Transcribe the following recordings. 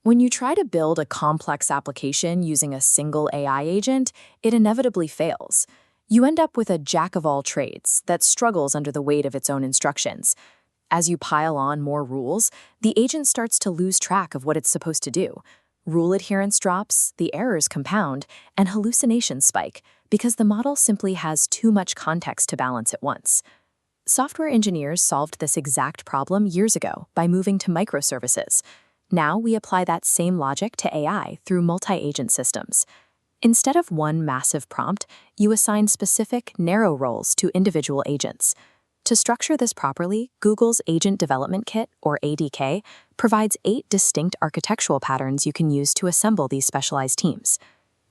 When you try to build a complex application using a single AI agent, it inevitably fails. You end up with a jack of all trades that struggles under the weight of its own instructions. As you pile on more rules, the agent starts to lose track of what it's supposed to do. Rule adherence drops, the errors compound, and hallucinations spike because the model simply has too much context to balance at once. Software engineers solved this exact problem years ago by moving to microservices. Now we apply that same logic to AI through multi-agent systems. Instead of one massive prompt, you assign specific, narrow roles to individual agents. To structure this properly, Google's Agent Development Kit, or ADK, provides 8 distinct architectural patterns you can use to assemble these specialized teams.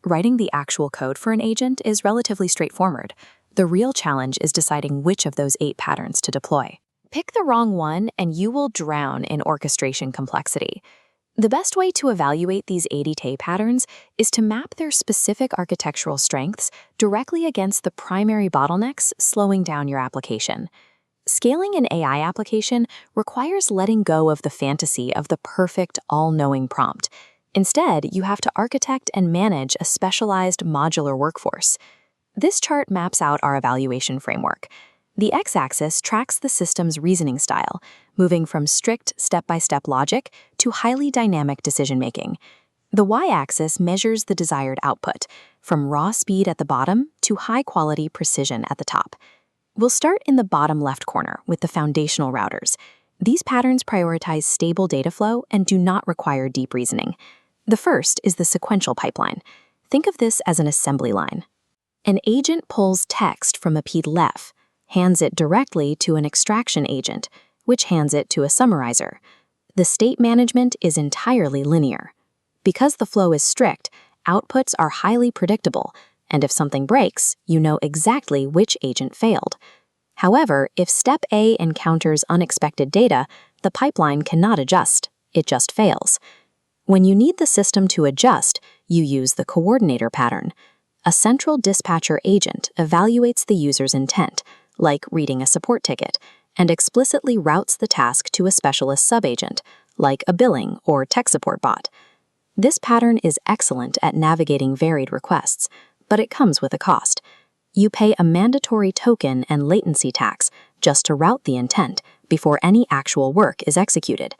Writing the actual code for an agent is relatively straightforward. The real challenge is deciding which of those 8 patterns to deploy. Pick the wrong one and you will drown in orchestration complexity. The best way to evaluate these ADK patterns is to map their specific architectural strengths directly against the primary bottlenecks slowing down your application. Scaling an AI application requires letting go of the fantasy of the perfect, all-knowing prompt. Instead, you have to architect and manage a specialized modular workforce. This chart maps out our evaluation framework. The x-axis tracks the system's reasoning style, moving from strict step-by-step logic to highly dynamic decision-making. The y-axis measures the desired output, from raw speed at the bottom to high-quality precision at the top. We'll start in the bottom left corner with the foundational routers. These patterns prioritize stable data flow and do not require deep reasoning. The first is the sequential pipeline. Think of this as an assembly line. An agent pulls text from a PDF, hands it directly to an extraction agent, which hands it to a summarizer. The state management is entirely linear. Because the flow is strict, outputs are highly predictable, and if something breaks, you know exactly which agent failed. However, if step A encounters unexpected data, the pipeline cannot adjust, it just fails. When you need the system to adjust, you use the coordinator pattern. A central dispatcher agent evaluates the user's intent, like reading a support ticket, and explicitly routes the task to a specialist subagent, like a billing or tech support bot. This pattern is excellent at navigating varied requests, but it comes with a cost. You pay a mandatory token and latency tax just to route the intent before any actual work is executed.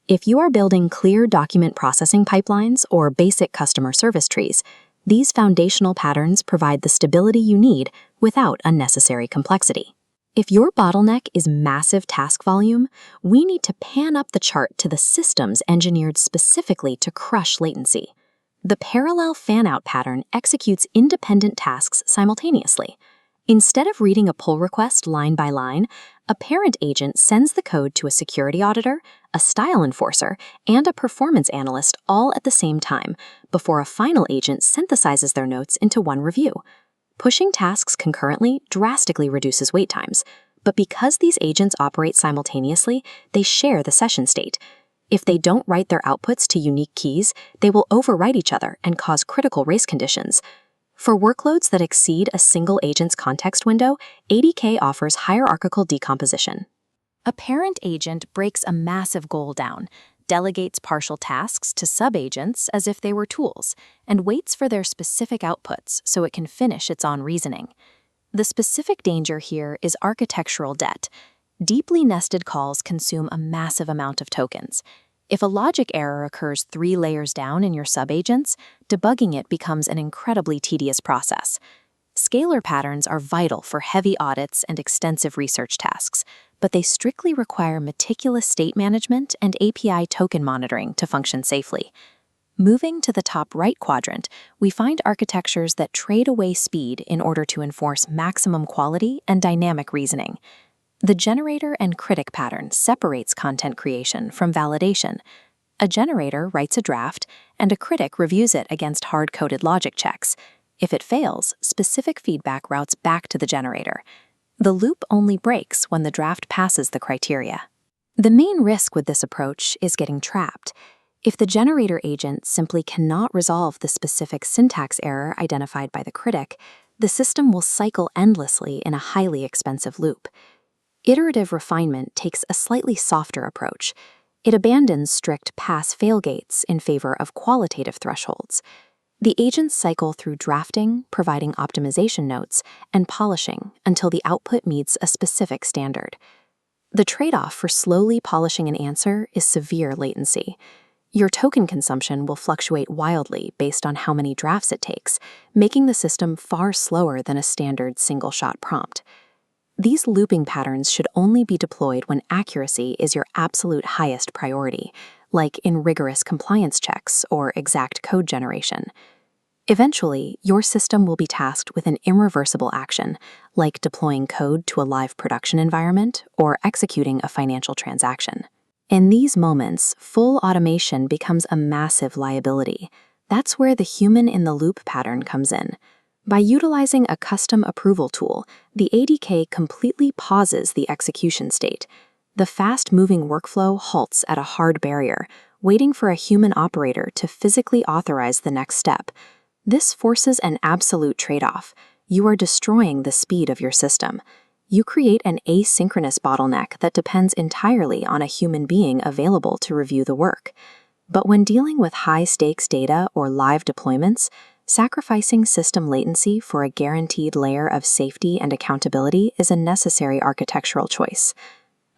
If you are building clear document processing pipelines or basic customer service trees, these foundational patterns provide the stability you need without unnecessary complexity. If your bottleneck is massive task volume, we need to pan up the chart to the systems engineered specifically to crush latency. The parallel fan-out pattern executes independent tasks simultaneously. Instead of reading a pull request line by line, a parent agent sends the code to a security auditor, a style enforcer, and a performance analyst all at the same time, before a final agent synthesizes their notes into one review. Pushing tasks concurrently drastically reduces wait times, but because these agents operate simultaneously, they share the session state. If they don't write their outputs to unique keys, they will overwrite each other and cause critical race conditions. For workloads that exceed a single agent's context window, ADK offers hierarchical decomposition. A parent agent breaks a massive goal down, delegates partial tasks to subagents as if they were tools, and waits for their specific outputs so it can finish its own reasoning. The specific danger here is architectural debt. Deeply nested calls consume a massive amount of tokens. If a logic error occurs 3 layers down in your subagents, debugging it becomes an incredibly tedious process. Scalar patterns are vital for heavy audits and extensive research tasks, but they strictly require meticulous state management and API token monitoring to function safely. Moving to the top right quadrant, we find architectures that trade away speed in order to enforce maximum quality and dynamic reasoning. The generator and critic pattern separates content creation from validation. A generator writes a draft, and a critic reviews it against hard-coded logic checks. If it fails, specific feedback routes back to the generator. The loop only breaks when the draft passes the criteria. The main risk with this approach is getting trapped. If the generator agent simply cannot resolve the specific syntax error identified by the critic, the system will cycle endlessly in a highly expensive loop. Iterative refinement takes a slightly softer approach. It abandons strict pass-fail gates in favor of qualitative thresholds. The agents cycle through drafting, providing optimization notes, and polishing until the output meets a specific standard. The trade-off for slowly polishing an answer is severe latency. Your token consumption will fluctuate wildly based on how many drafts it takes, making the system far slower than a standard single-shot prompt. These looping patterns should only be deployed when accuracy is your absolute highest priority, like in rigorous compliance checks or exact code generation. Eventually, your system will be tasked with an irreversible action, like deploying code to a live production environment or executing a financial transaction. In these moments, full automation becomes a massive liability. That's where the human-in-the-loop pattern comes in. By utilizing a custom approval tool, the ADK completely pauses the execution state. The fast-moving workflow halts at a hard barrier, waiting for a human operator to physically authorize the next step. This forces an absolute trade-off. You are destroying the speed of your system. You create an asynchronous bottleneck that depends entirely on a human being available to review the work. But when dealing with high-stakes data or live deployments, sacrificing system latency for a guaranteed layer of safety and accountability is a necessary architectural choice.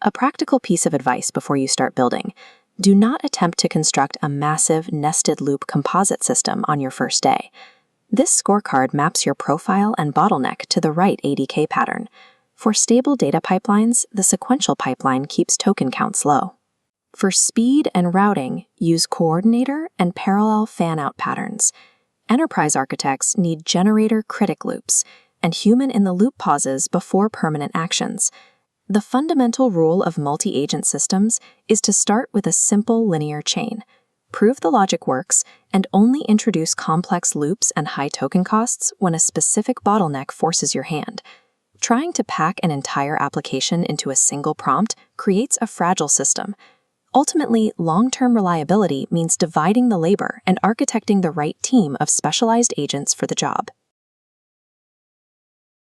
A practical piece of advice before you start building: do not attempt to construct a massive nested loop composite system on your first day. This scorecard maps your profile and bottleneck to the right ADK pattern. For stable data pipelines, the sequential pipeline keeps token counts low. For speed and routing, use coordinator and parallel fan-out patterns. Enterprise architects need generator critic loops and human-in-the-loop pauses before permanent actions. The fundamental rule of multi-agent systems is to start with a simple linear chain, prove the logic works, and only introduce complex loops and high token costs when a specific bottleneck forces your hand. Trying to pack an entire application into a single prompt creates a fragile system. Ultimately, long-term reliability means dividing the labor and architecting the right team of specialized agents for the job.